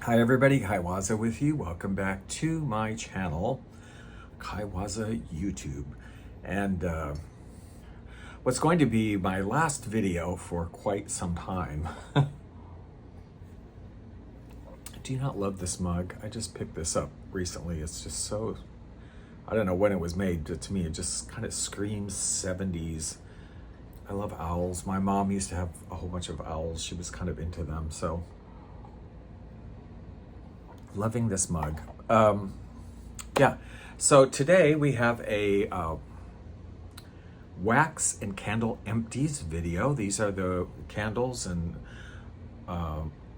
Hi everybody, Kaiwaza with you. Welcome back to my channel, Kaiwaza YouTube. And what's going to be my last video for quite some time. Do you not love this mug? I just picked this up recently. It's just so, I don't know when it was made, but to me it just kind of screams 70s. I love owls. My mom used to have a whole bunch of owls. She was kind of into them, so loving this mug. Yeah, so today we have a wax and candle empties video. These are the candles and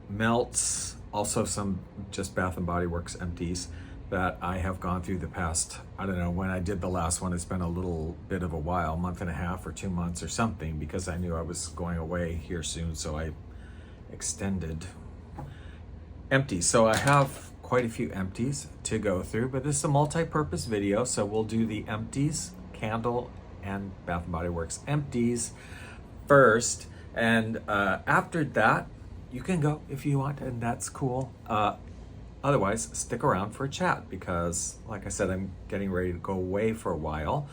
melts, also some just Bath and Body Works empties that I have gone through the past, I don't know, when I did the last one, it's been a little bit of a while, month and a half or 2 months or something, because I knew I was going away here soon, so I extended empties. So I have quite a few empties to go through, but this is a multi-purpose video, so we'll do the empties, candle, and Bath & Body Works empties first, and after that, you can go if you want, and that's cool. Otherwise, stick around for a chat, because like I said, I'm getting ready to go away for a while,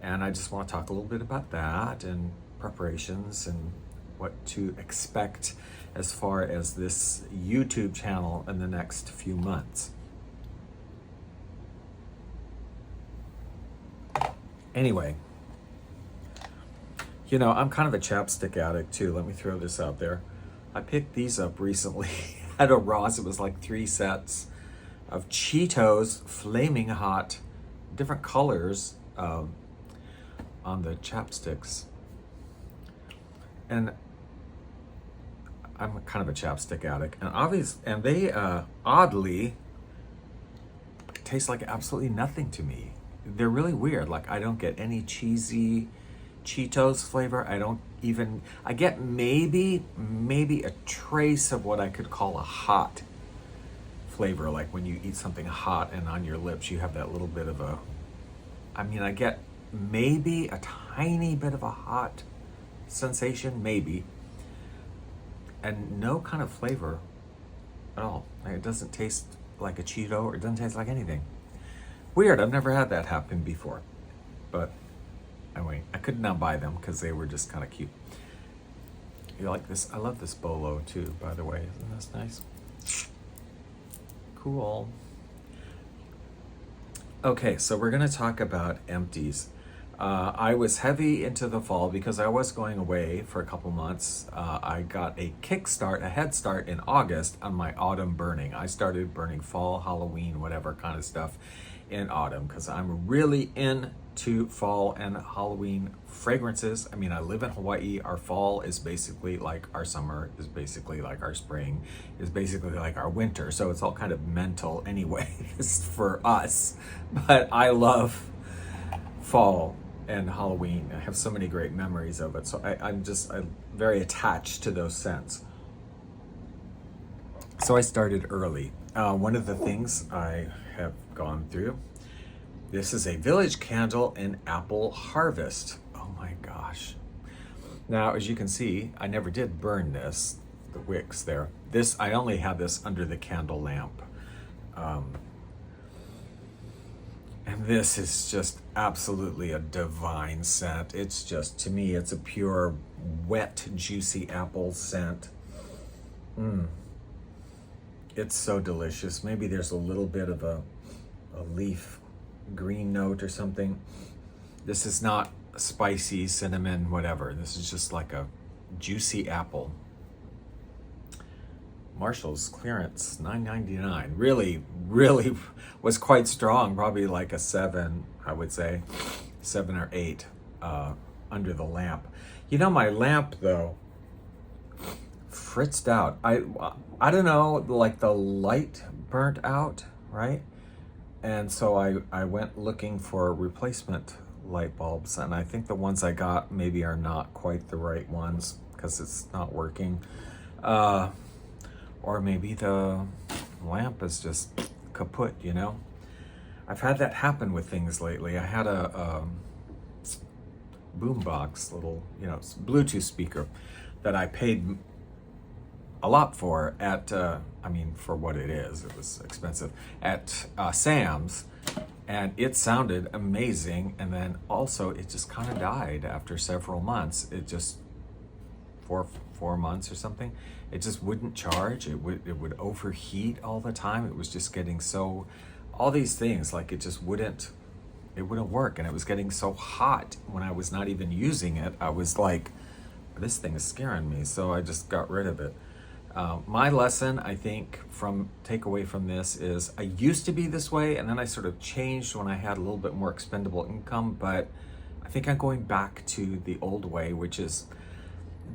and I just want to talk a little bit about that and preparations and what to expect as far as this YouTube channel in the next few months. Anyway, you know, I'm kind of a chapstick addict too. Let me throw this out there. I picked these up recently at a Ross. It was like 3 sets of Cheetos Flaming Hot, different colors on the chapsticks. And I'm kind of a chapstick addict, and they oddly taste like absolutely nothing to me. They're really weird. Like, I don't get any cheesy Cheetos flavor. I get maybe a trace of what I could call a hot flavor, like when you eat something hot and on your lips you have that little bit of a, I get maybe a tiny bit of a hot sensation, maybe, and no kind of flavor at all. It doesn't taste like a Cheeto, or it doesn't taste like anything. Weird, I've never had that happen before. But anyway, I could not buy them because they were just kind of cute. You like this? I love this bolo too, by the way. Isn't this nice? Cool. Okay, so we're gonna talk about empties. I was heavy into the fall because I was going away for a couple months. I got a head start in August on my autumn burning. I started burning fall, Halloween, whatever kind of stuff in autumn, because I'm really into fall and Halloween fragrances. I mean, I live in Hawaii. Our fall is basically like our summer, is basically like our spring, is basically like our winter. So it's all kind of mental anyway for us. But I love fall and Halloween. I have so many great memories of it. So I'm very attached to those scents. So I started early. One of the things I have gone through, this is a Village Candle and Apple Harvest. Oh my gosh. Now, as you can see, I never did burn this, the wicks there. I only had this under the candle lamp. And this is just absolutely a divine scent. It's just, to me, it's a pure, wet, juicy apple scent. It's so delicious. Maybe there's a little bit of a leaf green note or something. This is not spicy, cinnamon, whatever. This is just like a juicy apple. Marshall's clearance, $9.99. Really was quite strong. Probably like a 7, I would say, 7 or 8 under the lamp. You know, my lamp though fritzed out. I don't know, like the light burnt out, right? And so I went looking for replacement light bulbs, and I think the ones I got maybe are not quite the right ones because it's not working. Or maybe the lamp is just kaput, you know? I've had that happen with things lately. I had a boombox, little, Bluetooth speaker that I paid a lot for at, I mean, for what it is, it was expensive, at Sam's. And it sounded amazing. And then also it just kind of died after several months. It just, four months or something, it just wouldn't charge. It would overheat all the time. It was just getting so, all these things, like it just wouldn't work. And it was getting so hot when I was not even using it. I was like, this thing is scaring me. So I just got rid of it. My lesson, I think, takeaway from this is I used to be this way, and then I sort of changed when I had a little bit more expendable income, but I think I'm going back to the old way, which is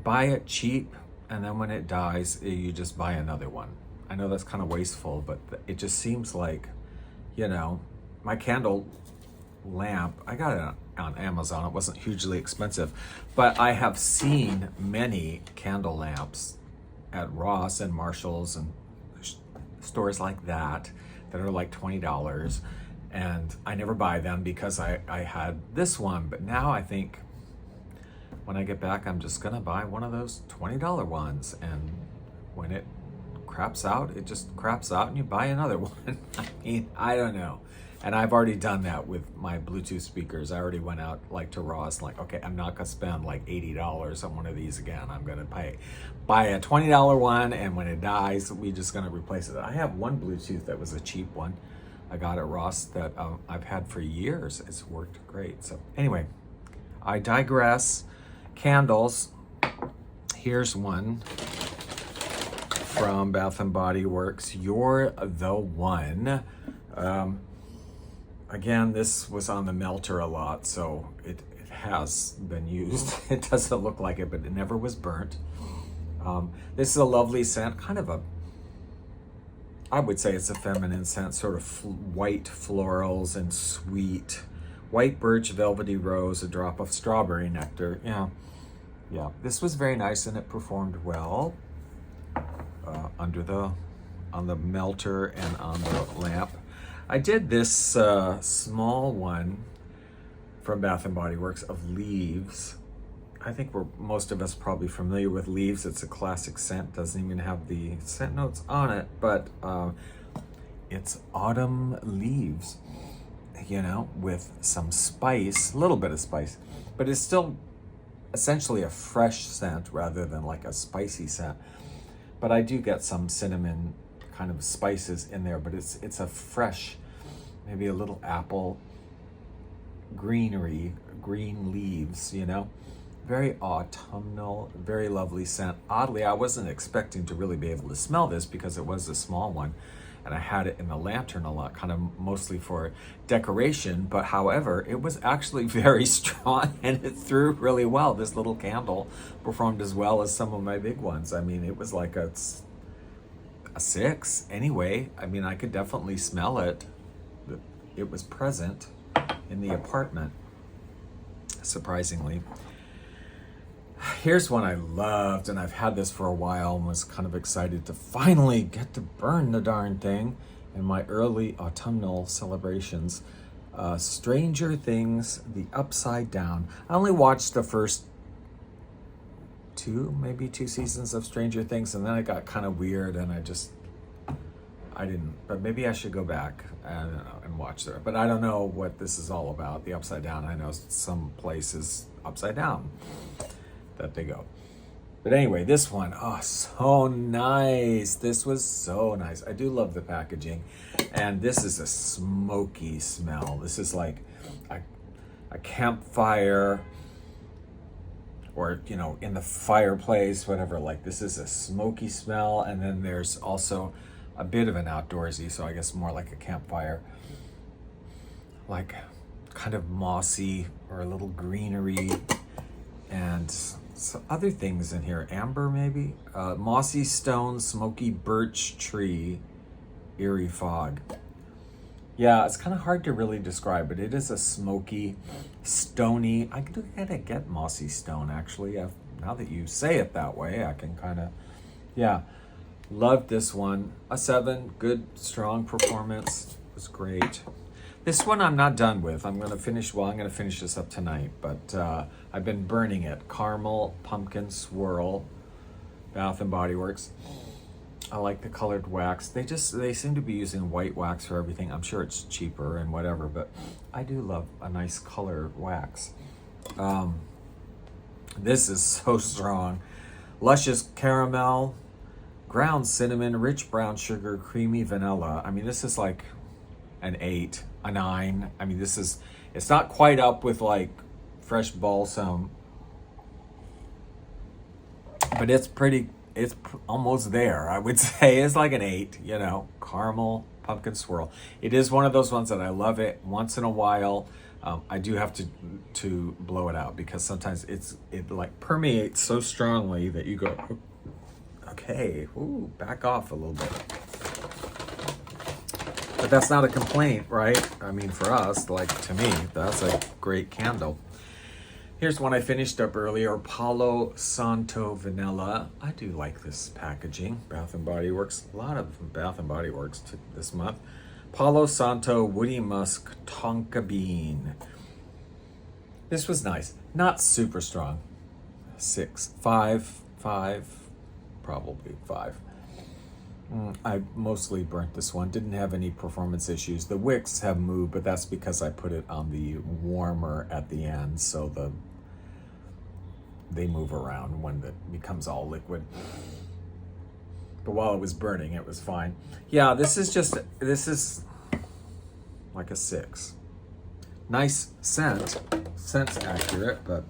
buy it cheap, and then when it dies, you just buy another one. I know that's kind of wasteful, but it just seems like, you know, my candle lamp, I got it on Amazon. It wasn't hugely expensive, but I have seen many candle lamps at Ross and Marshall's and stores like that are like $20, and I never buy them because I had this one. But now I think when I get back, I'm just gonna buy one of those $20 ones, and when it craps out, it just craps out and you buy another one. I mean, I don't know. And I've already done that with my Bluetooth speakers. I already went out like to Ross, like, okay, I'm not gonna spend like $80 on one of these again. I'm gonna buy a $20 one, and when it dies, we're just gonna replace it. I have one Bluetooth that was a cheap one I got at Ross that I've had for years. It's worked great. So anyway, I digress. Candles. Here's one from Bath and Body Works. You're the One. Again, this was on the melter a lot, so it has been used. It doesn't look like it, but it never was burnt. This is a lovely scent, kind of I would say it's a feminine scent, sort of white florals and sweet. White birch, velvety rose, a drop of strawberry nectar. Yeah. This was very nice, and it performed well on the melter and on the lamp. I did this small one from Bath and Body Works of Leaves. I think most of us probably familiar with Leaves. It's a classic scent. Doesn't even have the scent notes on it, but it's autumn leaves, you know, with some spice, a little bit of spice, but it's still essentially a fresh scent rather than like a spicy scent. But I do get some cinnamon kind of spices in there, but it's a fresh, maybe a little apple, green leaves, you know, very autumnal, very lovely scent. Oddly, I wasn't expecting to really be able to smell this because it was a small one, and I had it in the lantern a lot, kind of mostly for decoration. But however, it was actually very strong, and it threw really well. This little candle performed as well as some of my big ones. I mean, it was like a 6 anyway. I mean, I could definitely smell it. It was present in the apartment, surprisingly. Here's one I loved, and I've had this for a while and was kind of excited to finally get to burn the darn thing in my early autumnal celebrations. Stranger Things, The Upside Down. I only watched the first maybe two seasons of Stranger Things, and then it got kind of weird, and I didn't, but maybe I should go back and watch it. But I don't know what this is all about, the Upside Down. I know some places upside down that they go. But anyway, this one, oh, so nice. This was so nice. I do love the packaging. And this is a smoky smell. This is like a campfire, or, you know, in the fireplace, whatever. Like, this is a smoky smell. And then there's also a bit of an outdoorsy, so I guess more like a campfire. Like kind of mossy or a little greenery, and some other things in here. Amber, maybe? Mossy stone, smoky birch tree, eerie fog. Yeah, it's kind of hard to really describe, but it is a smoky, stony. I do kind of get mossy stone, actually. Now that you say it that way, I can kind of, yeah. Loved this one. A 7, good, strong performance. It was great. This one I'm not done with. I'm going to finish this up tonight, but I've been burning it. Caramel Pumpkin Swirl. Bath and Body Works. I like the colored wax. They seem to be using white wax for everything. I'm sure it's cheaper and whatever, but I do love a nice color wax. This is so strong. Luscious caramel, ground cinnamon, rich brown sugar, creamy vanilla. I mean, this is like an 8, a 9. I mean, it's not quite up with like fresh balsam, but it's almost there. I would say it's like an 8, caramel pumpkin swirl. It is one of those ones that I love it once in a while. I do have to blow it out because sometimes it like permeates so strongly that you go, okay, ooh, back off a little bit. But that's not a complaint, right? I mean, for us, like to me, that's a great candle. Here's one I finished up earlier, Palo Santo Vanilla. I do like this packaging. Bath and Body Works, a lot of Bath and Body Works this month. Palo Santo Woody Musk Tonka Bean. This was nice. Not super strong. 6, 5, probably 5. I mostly burnt this one. Didn't have any performance issues. The wicks have moved, but that's because I put it on the warmer at the end, so they move around when it becomes all liquid. But while it was burning, it was fine. Yeah, this is like a 6. Nice scent. Scent's accurate, but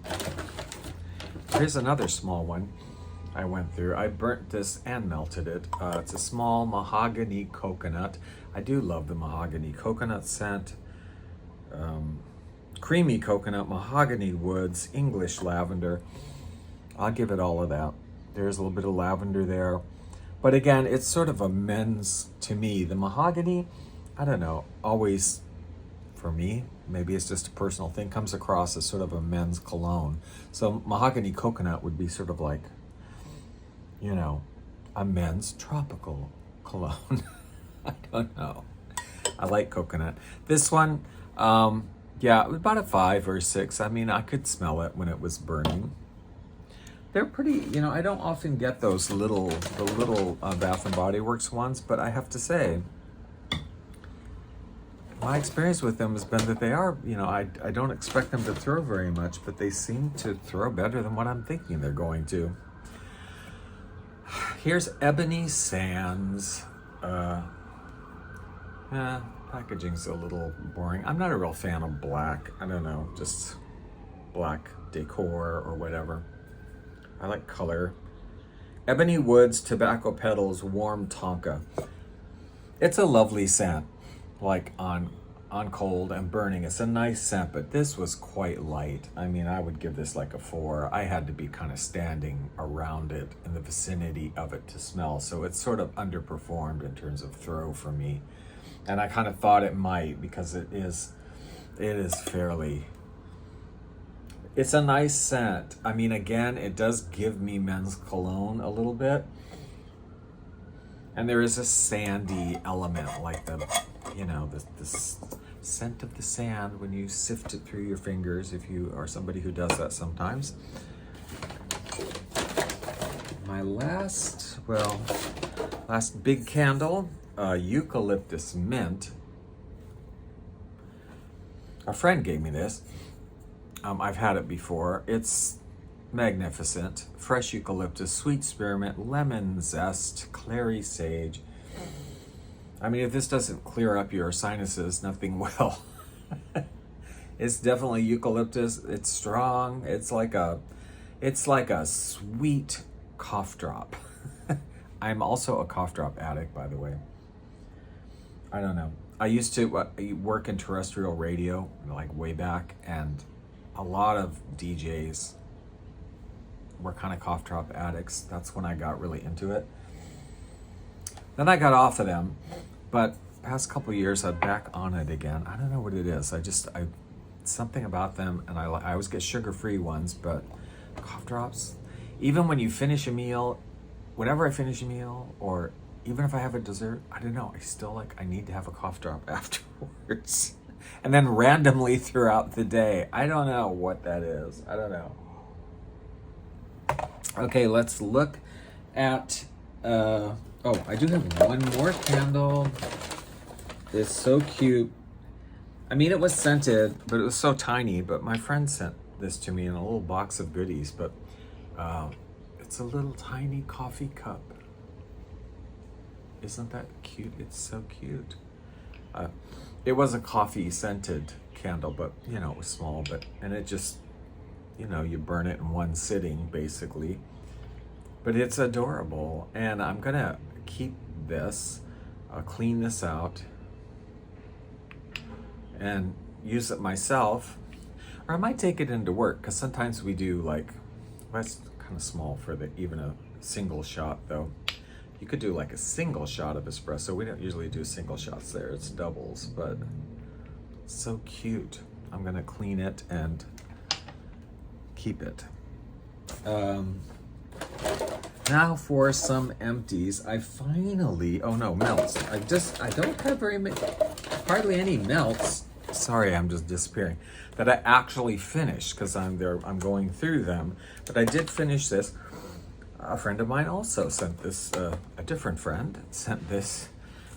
here's another small one I went through. I burnt this and melted it. It's a small mahogany coconut. I do love the mahogany coconut scent. Creamy coconut, mahogany woods, English lavender. I'll give it all of that. There's a little bit of lavender there. But again, it's sort of a men's, to me. The mahogany, I don't know, always, for me, maybe it's just a personal thing, comes across as sort of a men's cologne. So mahogany coconut would be sort of like, a men's tropical cologne. I don't know. I like coconut. This one, yeah, it was about a 5 or 6. I mean, I could smell it when it was burning. They're pretty, I don't often get the little Bath and Body Works ones, but I have to say, my experience with them has been that they are, I don't expect them to throw very much, but they seem to throw better than what I'm thinking they're going to. Here's Ebony Sands. Packaging's a little boring. I'm not a real fan of black. I don't know, just black decor or whatever. I like color. Ebony Woods Tobacco Petals Warm Tonka. It's a lovely scent, like on cold and burning. It's a nice scent, but this was quite light. I mean, I would give this like a 4. I had to be kind of standing around it in the vicinity of it to smell, so it's sort of underperformed in terms of throw for me. And I kind of thought it might, because it is fairly, it's a nice scent. I mean, again, it does give me men's cologne a little bit. And there is a sandy element, like the scent of the sand when you sift it through your fingers, if you are somebody who does that sometimes. My last big candle, eucalyptus mint. A friend gave me this. I've had it before. It's magnificent. Fresh eucalyptus, sweet spearmint, lemon zest, clary sage. I mean, if this doesn't clear up your sinuses, nothing will. It's definitely eucalyptus. It's strong. It's like a sweet cough drop. I'm also a cough drop addict, by the way. I don't know. I used to work in terrestrial radio, like way back, and a lot of DJs were kind of cough drop addicts. That's when I got really into it. Then I got off of them, but past couple of years I'm back on it again. I don't know what it is. Something about them, and I always get sugar-free ones, but cough drops. Even when you finish a meal, whenever I finish a meal, or even if I have a dessert, I don't know, I need to have a cough drop afterwards. And then randomly throughout the day. I don't know what that is. I don't know. Okay, let's look at, oh, I do have one more candle. It's so cute. I mean, it was scented, but it was so tiny, but my friend sent this to me in a little box of goodies, but it's a little tiny coffee cup. Isn't that cute? It's so cute. It was a coffee scented candle, but you know, it was small, but, and it just, you know, you burn it in one sitting basically, but it's adorable. And I'm gonna keep this, clean this out and use it myself, or I might take it into work, because sometimes we do like, that's kind of small for the even a single shot though. You could do like a single shot of espresso. We don't usually do single shots there, it's doubles, but it's so cute. I'm gonna clean it and keep it. Now for some empties. I finally, oh no, melts. I don't have hardly any melts. Sorry, I'm just disappearing. That I actually finished, because I'm going through them. But I did finish this. A friend of mine also sent this, a different friend sent this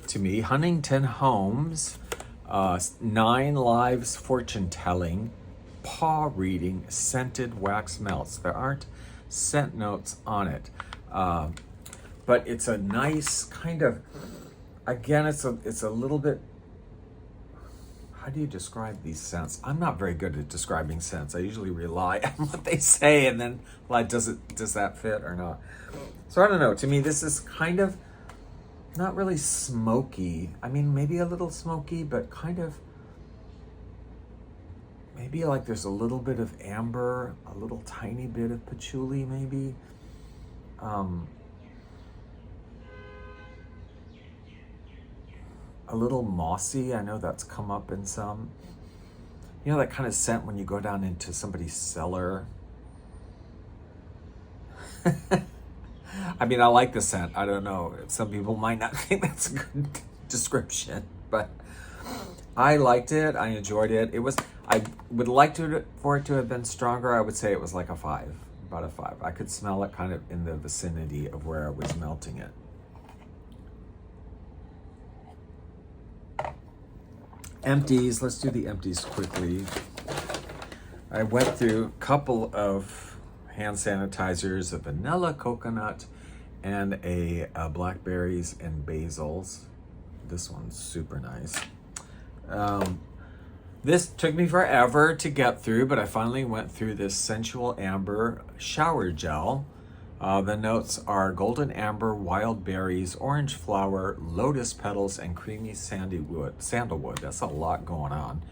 to me. Huntington Homes, 9 Lives Fortune Telling, Paw Reading, Scented Wax Melts. There aren't scent notes on it. But it's a nice kind of, again, it's a little bit, how do you describe these scents? I'm not very good at describing scents. I usually rely on what they say, and then, like, does that fit or not? So I don't know. To me, this is kind of not really smoky. I mean, maybe a little smoky, but kind of, maybe like there's a little bit of amber, a little tiny bit of patchouli, maybe. A little mossy. I know that's come up in some. You know that kind of scent when you go down into somebody's cellar? I mean, I like the scent. I don't know. Some people might not think that's a good description, but I liked it. I enjoyed it. I would like for it to have been stronger. I would say it was like a 5, about a 5. I could smell it kind of in the vicinity of where I was melting it. Empties, let's do the empties quickly. I went through a couple of hand sanitizers, a vanilla coconut and a blackberries and basils. This one's super nice. This took me forever to get through, but I finally went through this Sensual Amber shower gel. The notes are golden amber, wild berries, orange flower, lotus petals, and creamy sandalwood. That's a lot going on.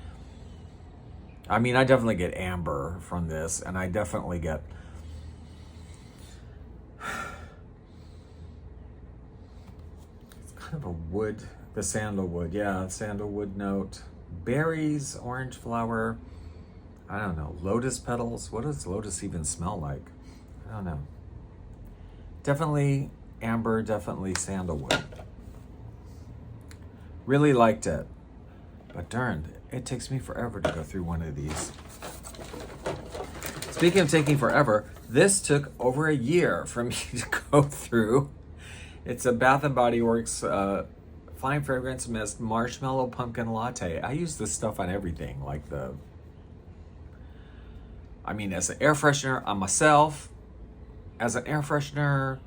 I mean, I definitely get amber from this, and I definitely get it's kind of a wood, the sandalwood, yeah, sandalwood note. Berries, orange flower, I don't know, lotus petals. What does lotus even smell like? I don't know. Definitely amber, definitely sandalwood. Really liked it. But darn, it takes me forever to go through one of these. Speaking of taking forever, this took over a year for me to go through. It's a Bath & Body Works Fine Fragrance Mist Marshmallow Pumpkin Latte. I use this stuff on everything, like as an air freshener on myself, as an air freshener,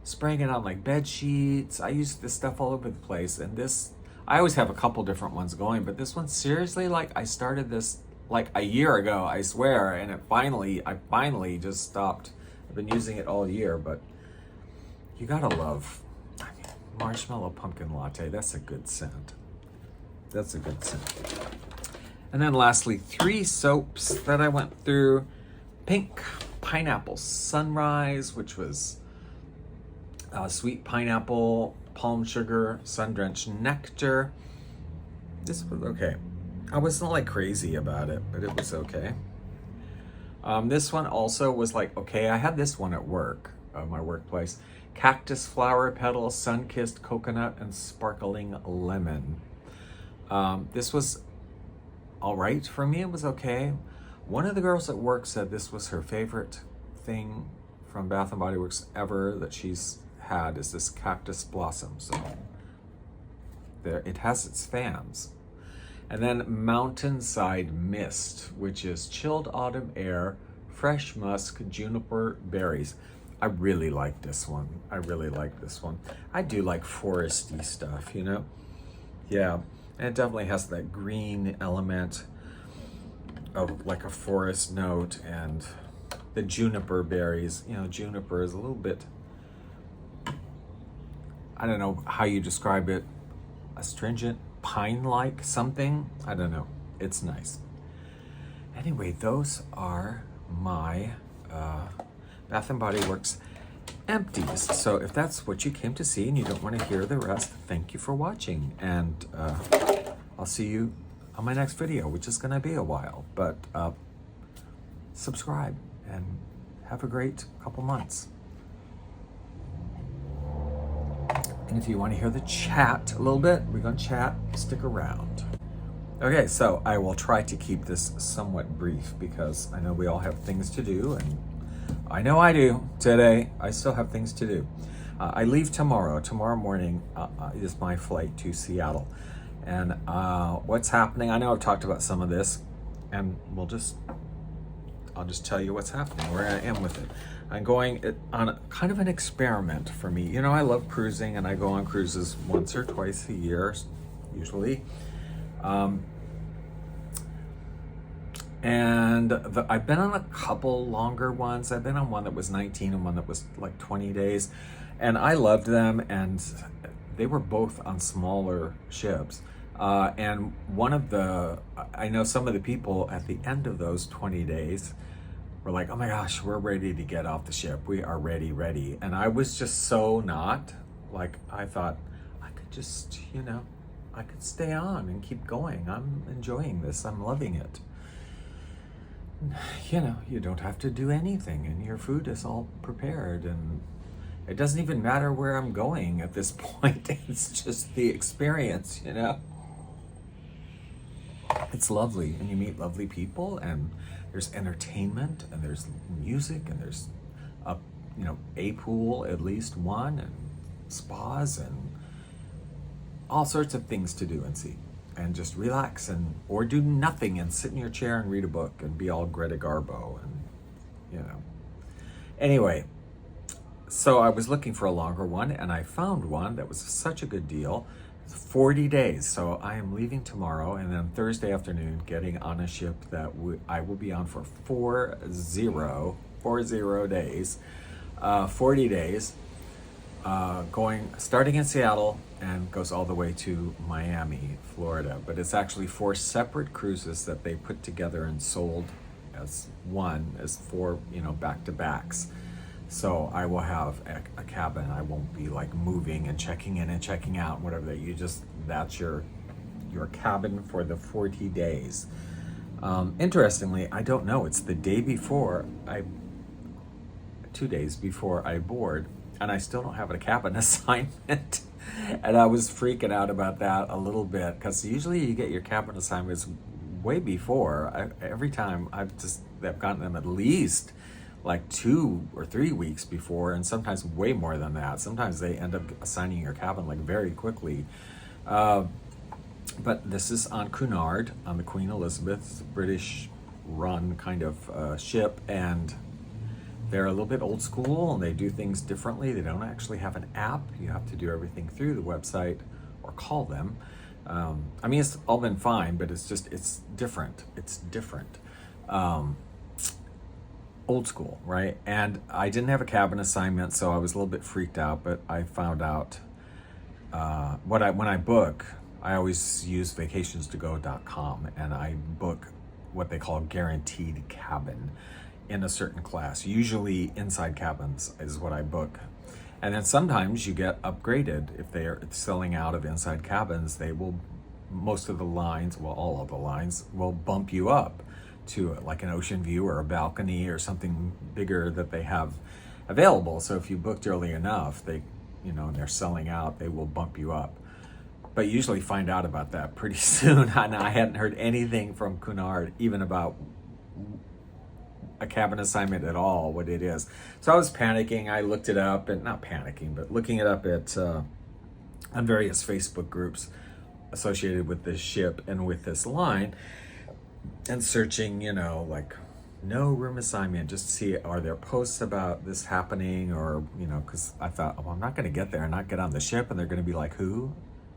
spraying it on like bed sheets. I use this stuff all over the place. And this, I always have a couple different ones going, but this one, seriously, like I started this like a year ago, I swear, and I finally just stopped. I've been using it all year, but you gotta love, marshmallow pumpkin latte. That's a good scent. That's a good scent. And then lastly, 3 soaps that I went through. Pink Pineapple Sunrise, which was sweet pineapple, palm sugar, sun-drenched nectar. This was okay. I wasn't like crazy about it, but it was okay. This one also was like, okay, I had this one at work, my workplace. Cactus flower petals, sun-kissed coconut, and sparkling lemon. This was all right for me. It was okay. One of the girls at work said this was her favorite thing from Bath & Body Works ever that she's had is this cactus blossom. So there, it has its fans. And then Mountainside Mist, which is chilled autumn air, fresh musk, juniper berries. I really like this one. I really like this one. I do like foresty stuff, you know? Yeah, and it definitely has that green element of like a forest note, and the juniper berries. You know, juniper is a little bit, I don't know how you describe it, astringent, pine-like something. I don't know. It's nice. Anyway, those are my Bath & Body Works empties. So if that's what you came to see and you don't want to hear the rest, thank you for watching. And I'll see you on my next video, which is going to be a while. But subscribe and have a great couple months. And if you want to hear the chat a little bit, we're going to chat. Stick around. Okay, so I will try to keep this somewhat brief because I know we all have things to do, and I know I do today. I still have things to do. I leave tomorrow. Tomorrow morning is my flight to Seattle. And what's happening, I know I've talked about some of this, and I'll just tell you what's happening, where I am with it. I'm going on kind of an experiment for me. You know, I love cruising, and I go on cruises once or twice a year, usually. And I've been on a couple longer ones. I've been on one that was 19 and one that was like 20 days. And I loved them, and they were both on smaller ships. And I know some of the people at the end of those 20 days were like, oh my gosh, we're ready to get off the ship. We are ready. And I was just so not. Like, I thought I could just, I could stay on and keep going. I'm enjoying this. I'm loving it. You don't have to do anything, and your food is all prepared, and it doesn't even matter where I'm going at this point. It's just the experience, It's lovely, and you meet lovely people, and there's entertainment, and there's music, and there's a pool, at least one, and spas, and all sorts of things to do and see. And just relax or do nothing and sit in your chair and read a book and be all Greta Garbo and Anyway, so I was looking for a longer one, and I found one that was such a good deal. It's 40 days. So I am leaving tomorrow, and then Thursday afternoon getting on a ship that I will be on for 40 days, 40 days. Starting in Seattle and goes all the way to Miami, Florida. But it's actually 4 separate cruises that they put together and sold as four, back-to-backs. So I will have a cabin. I won't be like moving and checking in and checking out, whatever. That's your cabin for the 40 days. Interestingly, I don't know. It's the day before 2 days before I board, and I still don't have a cabin assignment. And I was freaking out about that a little bit, because usually you get your cabin assignments way before. Every time I've gotten them at least like 2 or 3 weeks before, and sometimes way more than that. Sometimes they end up assigning your cabin like very quickly. But this is on Cunard, on the Queen Elizabeth. It's a British run kind of ship, and they're a little bit old school, and they do things differently. They don't actually have an app. You have to do everything through the website or call them. It's all been fine, but it's different. It's different. Old school, right? And I didn't have a cabin assignment, so I was a little bit freaked out, but I found out when I book, I always use vacations2go.com, and I book what they call guaranteed cabin in a certain class. Usually inside cabins is what I book. And then sometimes you get upgraded. If they are selling out of inside cabins, most of the lines, all of the lines will bump you up to like an ocean view or a balcony or something bigger that they have available. So if you booked early enough, and they're selling out, they will bump you up. But you usually find out about that pretty soon. And I hadn't heard anything from Cunard even about a cabin assignment at all, what it is. So I was panicking. I looked it up, and not panicking, but looking it up at on various Facebook groups associated with this ship and with this line, and searching, like no room assignment, just to see are there posts about this happening, or because I thought, I'm not going to get there and not get on the ship, and they're going to be like, who?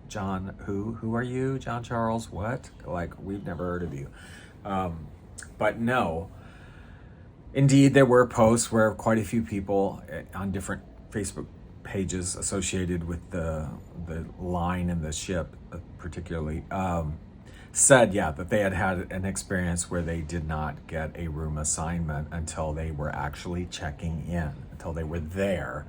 John, who are you? John Charles, what? Like, we've never heard of you. But no, indeed, there were posts where quite a few people on different Facebook pages associated with the line and the ship, particularly, said, that they had an experience where they did not get a room assignment until they were actually checking in, until they were there.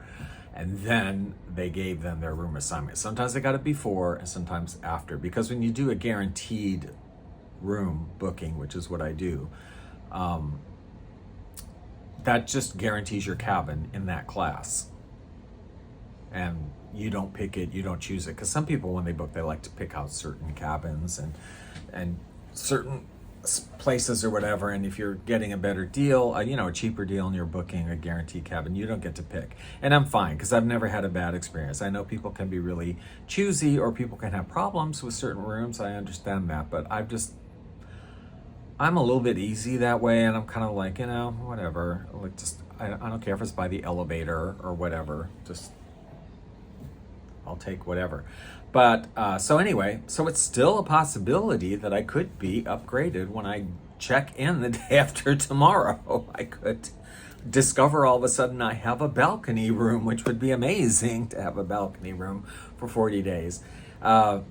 And then they gave them their room assignment. Sometimes they got it before and sometimes after, because when you do a guaranteed room booking, which is what I do, that just guarantees your cabin in that class. And you don't pick it, you don't choose it. Because some people, when they book, they like to pick out certain cabins and certain places or whatever, and if you're getting a better deal, a cheaper deal, and you're booking a guaranteed cabin, you don't get to pick. And I'm fine, because I've never had a bad experience. I know people can be really choosy, or people can have problems with certain rooms. I understand that, but I'm a little bit easy that way, and I'm kind of like, whatever. Like, just I don't care if it's by the elevator or whatever. Just I'll take whatever. But so anyway, so it's still a possibility that I could be upgraded when I check in the day after tomorrow. I could discover all of a sudden I have a balcony room, which would be amazing to have a balcony room for 40 days. But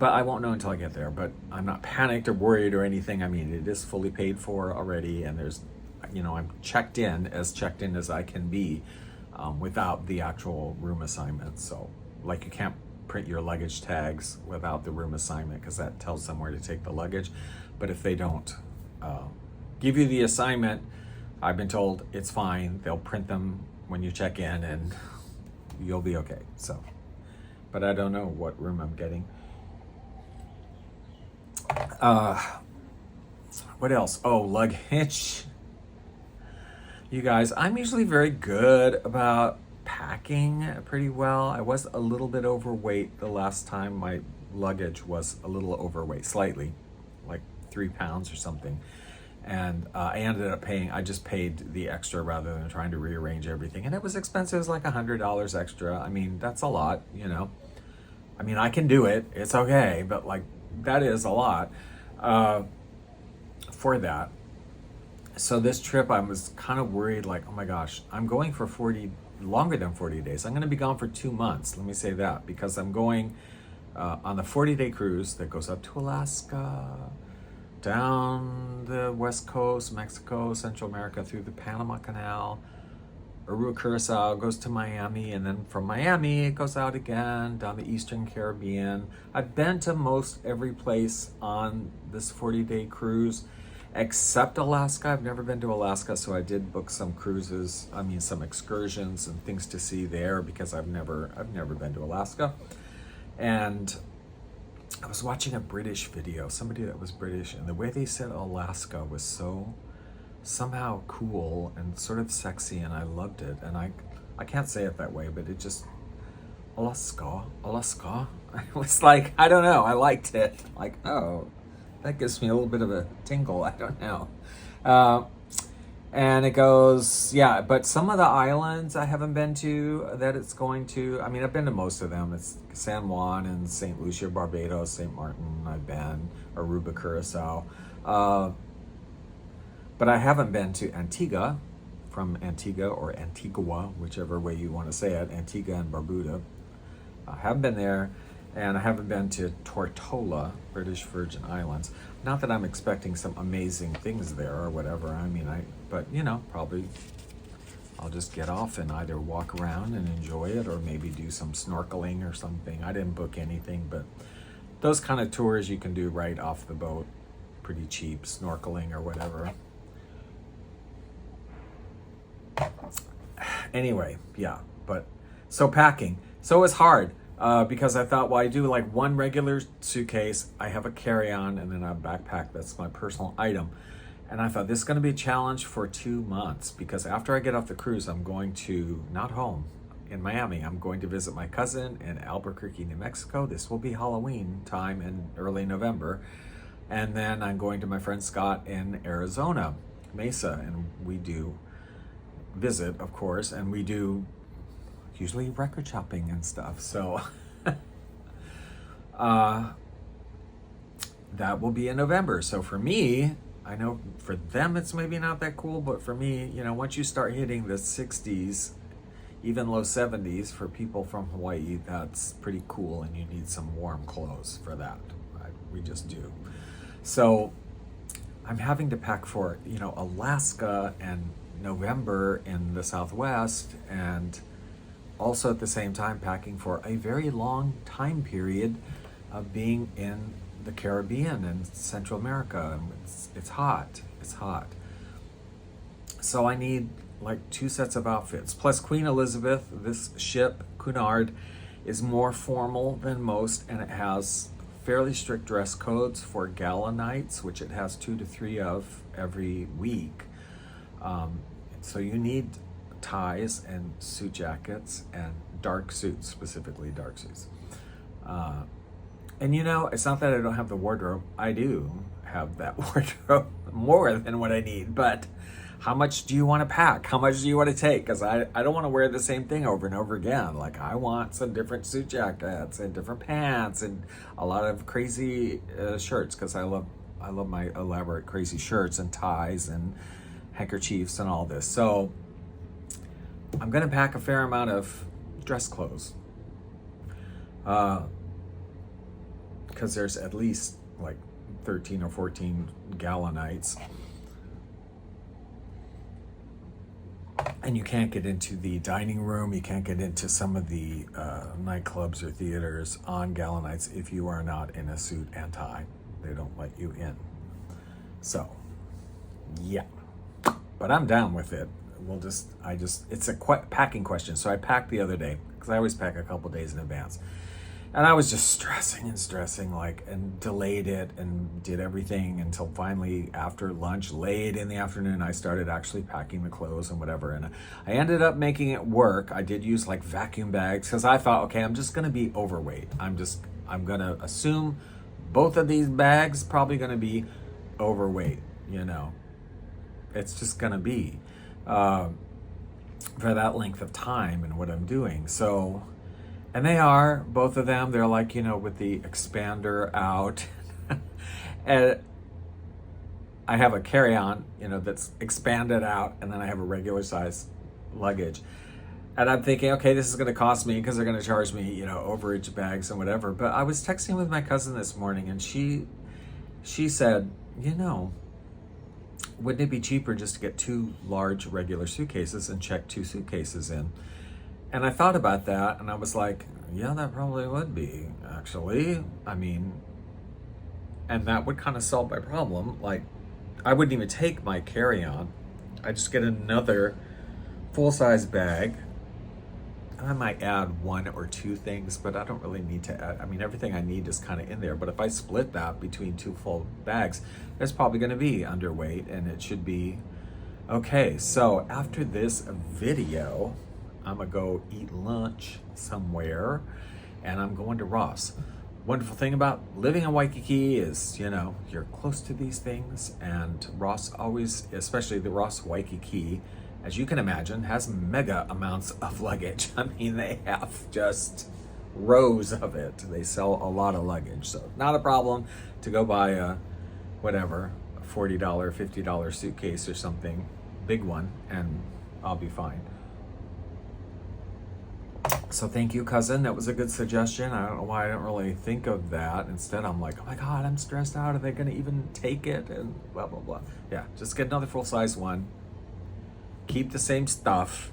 I won't know until I get there. But I'm not panicked or worried or anything. I mean, it is fully paid for already, and there's, I'm checked in as I can be, without the actual room assignment. So, like, you can't print your luggage tags without the room assignment, because that tells them where to take the luggage. But if they don't give you the assignment, I've been told it's fine. They'll print them when you check in, and you'll be okay. So, but I don't know what room I'm getting. What else? Oh, luggage. You guys, I'm usually very good about packing pretty well. I was a little bit overweight the last time. My luggage was a little overweight, slightly, like 3 pounds or something. And I ended up I just paid the extra rather than trying to rearrange everything. And it was expensive. It was like $100 extra. I mean, that's a lot, I mean, I can do it. It's okay. But like, that is a lot for that. So this trip, I was kind of worried, like, oh my gosh, I'm going for longer than 40 days. I'm going to be gone for 2 months. Let me say that, because I'm going on the 40-day cruise that goes up to Alaska, down the West Coast, Mexico, Central America, through the Panama Canal, Aruba, Curacao, goes to Miami, and then from Miami, it goes out again, down the Eastern Caribbean. I've been to most every place on this 40-day cruise, except Alaska. I've never been to Alaska, so I did book some cruises, some excursions and things to see there, because I've never been to Alaska. And I was watching a British video, somebody that was British, and the way they said Alaska was so somehow cool and sort of sexy, and I loved it. And I can't say it that way, but it just, Alaska. I was like, I don't know, I liked it. Like, oh, that gives me a little bit of a tingle. I don't know. And it goes, but some of the islands I haven't been to that it's going to. I mean, I've been to most of them. It's San Juan and St. Lucia, Barbados, St. Martin, I've been, Aruba, Curacao. But I haven't been to Antigua, from Antigua or Antigua, whichever way you want to say it, Antigua and Barbuda. I haven't been there. And I haven't been to Tortola, British Virgin Islands. Not that I'm expecting some amazing things there or whatever. I mean, but probably I'll just get off and either walk around and enjoy it, or maybe do some snorkeling or something. I didn't book anything, but those kind of tours you can do right off the boat, pretty cheap, snorkeling or whatever. Anyway, but so packing. So it's hard. Because I thought, well, I do like one regular suitcase, I have a carry-on, and then a backpack that's my personal item. And I thought, this is going to be a challenge for 2 months, because after I get off the cruise, I'm going to, not home, in Miami. I'm going to visit my cousin in Albuquerque, New Mexico. This will be Halloween time in early November. And then I'm going to my friend Scott in Arizona, Mesa, and we do visit, of course, and we do usually record shopping and stuff. So that will be in November. So for me, I know for them it's maybe not that cool, but for me, you know, once you start hitting the 60s, even low 70s for people from Hawaii, that's pretty cool, and you need some warm clothes for that. We just do. So I'm having to pack for, you know, Alaska and November in the Southwest, and also at the same time packing for a very long time period of being in the Caribbean and Central America. It's hot. It's hot. So I need like 2 sets of outfits. Plus Queen Elizabeth, this ship, Cunard, is more formal than most, and it has fairly strict dress codes for gala nights, which it has 2 to 3 of every week. So you need ties and suit jackets and dark suits, specifically dark suits. And you know, it's not that I don't have the wardrobe. I do have that wardrobe, more than what I need, but how much do you want to pack? How much do you want to take? Because I don't want to wear the same thing over and over again. Like, I want some different suit jackets and different pants and a lot of crazy shirts, because I love my elaborate crazy shirts and ties and handkerchiefs and all this. So I'm going to pack a fair amount of dress clothes, because there's at least like 13 or 14 gala nights. And you can't get into the dining room, you can't get into some of the nightclubs or theaters on gala nights if you are not in a suit and tie. They don't let you in. So, yeah. But I'm down with it. It's a packing question. So I packed the other day, because I always pack a couple days in advance. And I was just stressing, and delayed it and did everything until finally after lunch, late in the afternoon, I started actually packing the clothes and whatever. And I ended up making it work. I did use like vacuum bags, because I thought, okay, I'm just going to be overweight. I'm going to assume both of these bags probably going to be overweight, you know. It's just going to be for that length of time and what I'm doing. So, and they are, both of them, they're like, you know, with the expander out. And I have a carry-on, you know, that's expanded out, and then I have a regular size luggage. And I'm thinking, okay, this is going to cost me, because they're going to charge me, you know, overage bags and whatever. But I was texting with my cousin this morning, and she said, you know, wouldn't it be cheaper just to get 2 large regular suitcases and check 2 suitcases in? And I thought about that, and I was like, yeah, that probably would be, actually. I mean, and that would kind of solve my problem. Like, I wouldn't even take my carry-on. I just get another full-size bag. And I might add 1 or 2 things, but I don't really need to add. I mean, everything I need is kind of in there. But if I split that between 2 full bags, it's probably going to be underweight, and it should be okay. So after this video, I'm gonna go eat lunch somewhere, and I'm going to Ross. Wonderful thing about living in Waikiki is, you know, you're close to these things, and Ross always, especially the Ross Waikiki, as you can imagine, has mega amounts of luggage. I mean, they have just rows of it. They sell a lot of luggage, so not a problem to go buy a $40, $50 suitcase or something, big one, and I'll be fine. So thank you, cousin. That was a good suggestion. I don't know why I didn't really think of that. Instead, I'm like, oh my God, I'm stressed out. Are they going to even take it? And blah, blah, blah. Yeah, just get another full-size one. Keep the same stuff.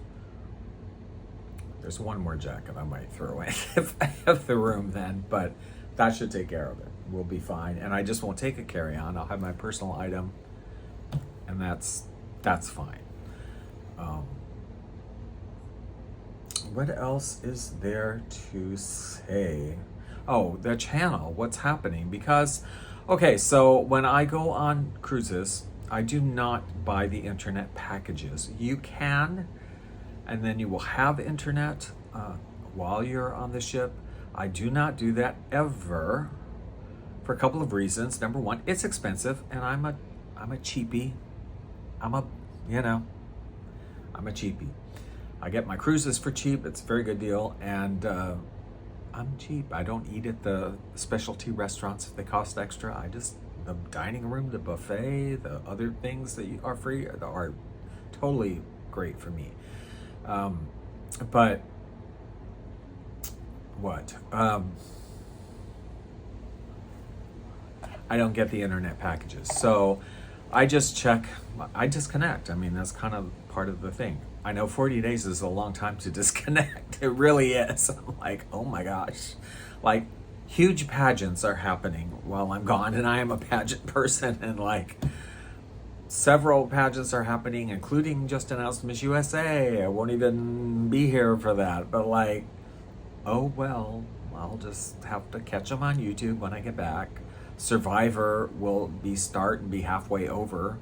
There's one more jacket I might throw in if I have the room then, but that should take care of it. We'll be fine. And I just won't take a carry-on. I'll have my personal item, and that's fine. What else is there to say? Oh, the channel, what's happening? Because, okay, so when I go on cruises, I do not buy the internet packages. You can, and then you will have internet while you're on the ship. I do not do that ever for a couple of reasons. Number one, it's expensive, and I'm a cheapie. I'm a cheapie. I get my cruises for cheap. It's a very good deal, and I'm cheap. I don't eat at the specialty restaurants if they cost extra. The dining room, the buffet, the other things that are free are totally great for me. But what? I don't get the internet packages. So I just disconnect. I mean, that's kind of part of the thing. I know 40 days is a long time to disconnect. It really is. I'm like, oh my gosh. Like, huge pageants are happening while I'm gone, and I am a pageant person, and like several pageants are happening, including just announced Miss USA. I won't even be here for that, but like, oh well, I'll just have to catch them on YouTube when I get back. Survivor will start and be halfway over.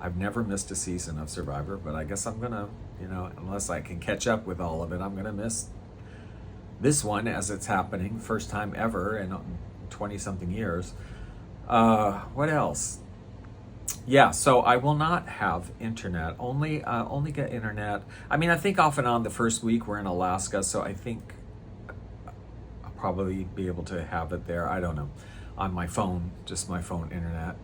I've never missed a season of Survivor, but I guess I'm gonna, unless I can catch up with all of it, I'm gonna miss this one as it's happening, first time ever in 20 something years. What else? Yeah, so I will not have internet. Only get internet. I mean, I think off and on the first week we're in Alaska, so I think I'll probably be able to have it there. I don't know, on my phone, just my phone internet.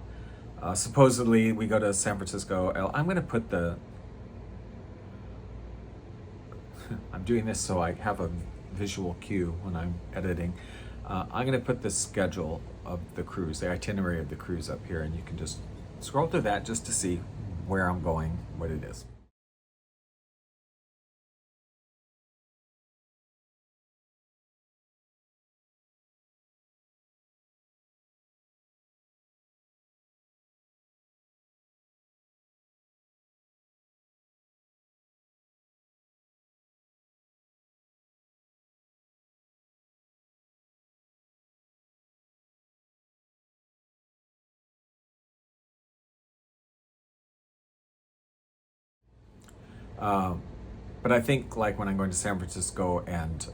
Supposedly we go to San Francisco. I'm going to put I'm doing this so I have a visual cue when I'm editing. I'm going to put the schedule of the cruise, the itinerary of the cruise up here, and you can just scroll through that just to see where I'm going, what it is. But I think like when I'm going to San Francisco and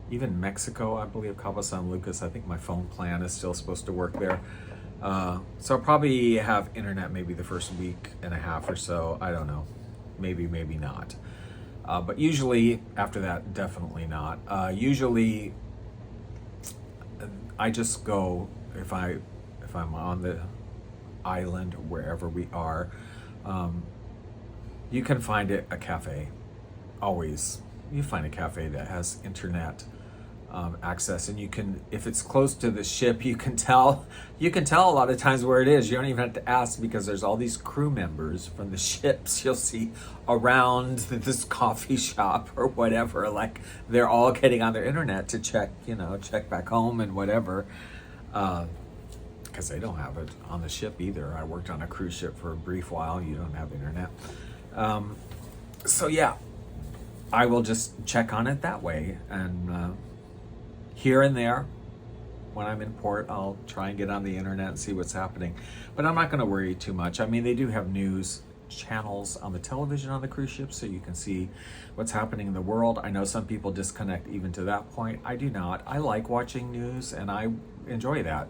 even Mexico, I believe Cabo San Lucas, I think my phone plan is still supposed to work there. So I'll probably have internet maybe the first week and a half or so. I don't know, maybe not. But usually after that, definitely not. Usually I just go if I'm on the island or wherever we are. You can find a cafe. Always, you find a cafe that has internet access, and you can, if it's close to the ship, you can tell a lot of times where it is. You don't even have to ask because there's all these crew members from the ships you'll see around this coffee shop or whatever. Like they're all getting on their internet to check back home and whatever. Because they don't have it on the ship either. I worked on a cruise ship for a brief while. You don't have internet. So yeah, I will just check on it that way, and here and there when I'm in port I'll try and get on the internet and see what's happening, but I'm not going to worry too much. I mean, they do have news channels on the television on the cruise ship, so you can see what's happening in the world. I know some people disconnect even to that point. I do not. I like watching news, and I enjoy that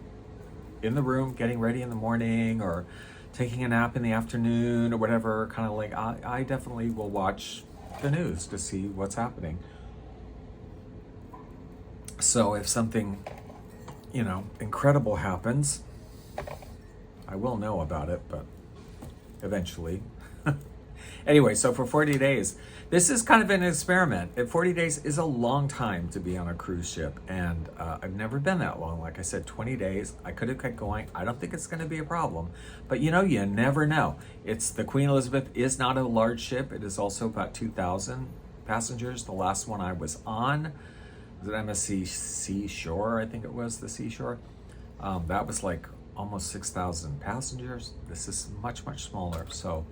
in the room, getting ready in the morning or taking a nap in the afternoon or whatever, kind of like I definitely will watch the news to see what's happening. So if something, incredible happens, I will know about it, but eventually. Anyway, so for 40 days, this is kind of an experiment. 40 days is a long time to be on a cruise ship, and I've never been that long. Like I said, 20 days. I could have kept going. I don't think it's going to be a problem, but you never know. It's the Queen Elizabeth is not a large ship. It is also about 2,000 passengers. The last one I was on was at MSC Seashore, I think it was the Seashore. That was like almost 6,000 passengers. This is much, much smaller. So,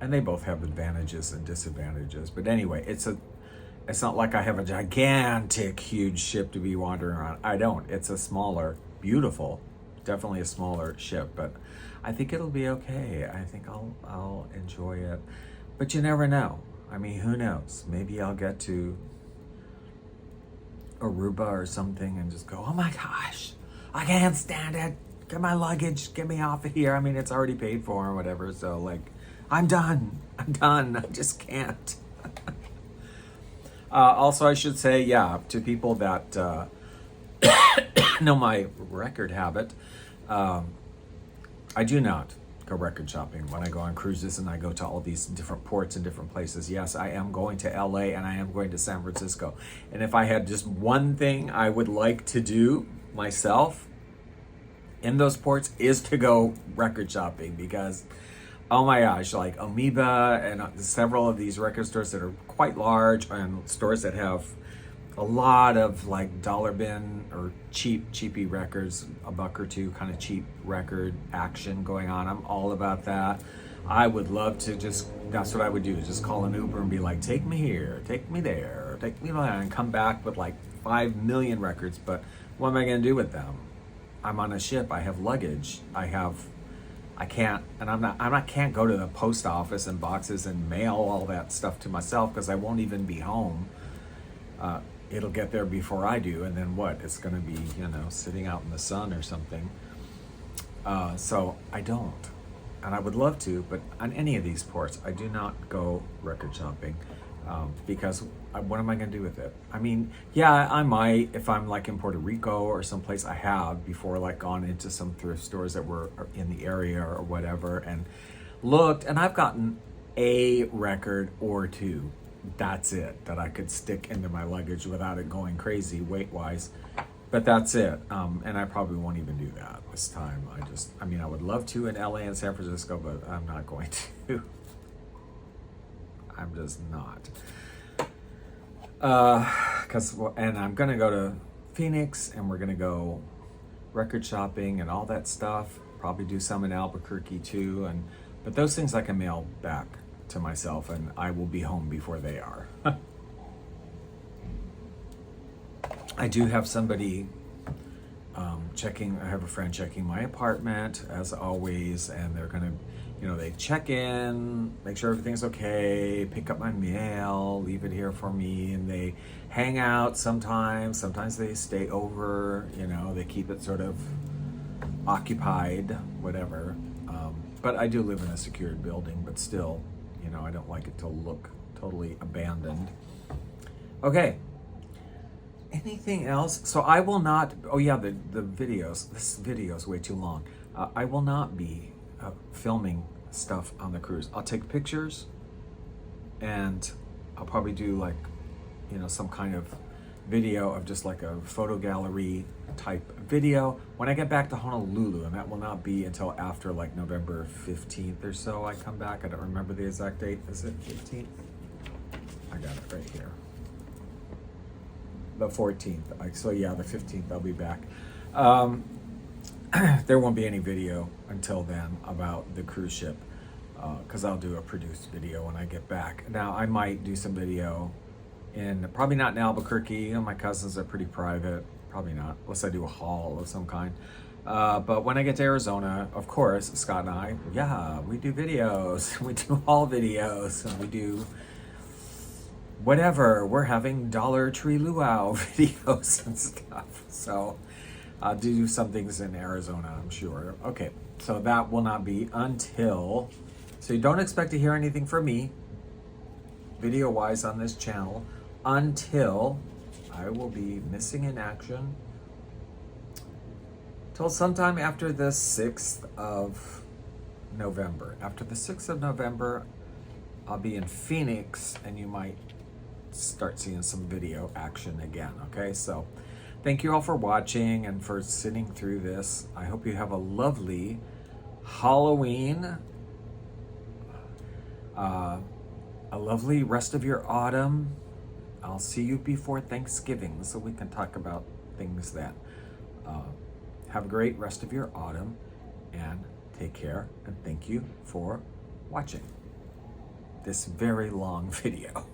and they both have advantages and disadvantages. But anyway, it's not like I have a gigantic, huge ship to be wandering around. I don't. It's a smaller, beautiful definitely a smaller ship, but I think it'll be okay. I think I'll enjoy it. But you never know. I mean, who knows? Maybe I'll get to Aruba or something and just go, oh my gosh, I can't stand it. Get my luggage, get me off of here. I mean, it's already paid for or whatever. So like, I'm done. I just can't. Also, I should say, yeah, to people that know my record habit, I do not go record shopping when I go on cruises and I go to all these different ports and different places. Yes, I am going to LA and I am going to San Francisco. And if I had just one thing I would like to do myself in those ports is to go record shopping, because oh my gosh, like Amoeba and several of these record stores that are quite large and stores that have a lot of like dollar bin or cheapy records, a buck or two kind of cheap record action going on. I'm all about that. I would love to that's what I would do, is just call an Uber and be like, take me here, take me there, take me there, and come back with like 5 million records. But what am I going to do with them? I'm on a ship. I have luggage. I can't go to the post office and boxes and mail all that stuff to myself, because I won't even be home. It'll get there before I do, and then what? It's going to be, sitting out in the sun or something. So I don't. And I would love to, but on any of these ports, I do not go record shopping, because what am I going to do with it? I mean, yeah, I might, if I'm like in Puerto Rico or someplace. I have before, like gone into some thrift stores that were in the area or whatever and looked, and I've gotten a record or two. That's it, that I could stick into my luggage without it going crazy weight-wise. But that's it. And I probably won't even do that this time. I would love to in LA and San Francisco, but I'm not going to. I'm just not. And I'm going to go to Phoenix, and we're going to go record shopping and all that stuff. Probably do some in Albuquerque too. But those things I can mail back to myself, and I will be home before they are. I do have somebody I have a friend checking my apartment as always, and they're gonna, they check in, make sure everything's okay, pick up my mail, leave it here for me, and they hang out sometimes they stay over, they keep it sort of occupied, whatever. But I do live in a secured building, but still, I don't like it to look totally abandoned. Okay. Anything else? So I will not, the videos, this video is way too long. I will not be filming stuff on the cruise. I'll take pictures, and I'll probably do like, some kind of video of just like a photo gallery type video when I get back to Honolulu, and that will not be until after like November 15th or so I come back. I don't remember the exact date. Is it 15th? I got it right here. The 14th. So yeah, the 15th I'll be back. There won't be any video until then about the cruise ship, because I'll do a produced video when I get back. Now I might do some video probably not in Albuquerque. My cousins are pretty private. Probably not, unless I do a haul of some kind. But when I get to Arizona, of course, Scott and I, we do videos. We do haul videos, and we do whatever. We're having Dollar Tree Luau videos and stuff. So I'll do some things in Arizona, I'm sure. Okay, so that will not be until, so you don't expect to hear anything from me video-wise on this channel until I will be missing in action till sometime after the 6th of November. After the 6th of November, I'll be in Phoenix, and you might start seeing some video action again, okay? So thank you all for watching and for sitting through this. I hope you have a lovely Halloween, a lovely rest of your autumn. I'll see you before Thanksgiving so we can talk about things then. Have a great rest of your autumn, and take care, and thank you for watching this very long video.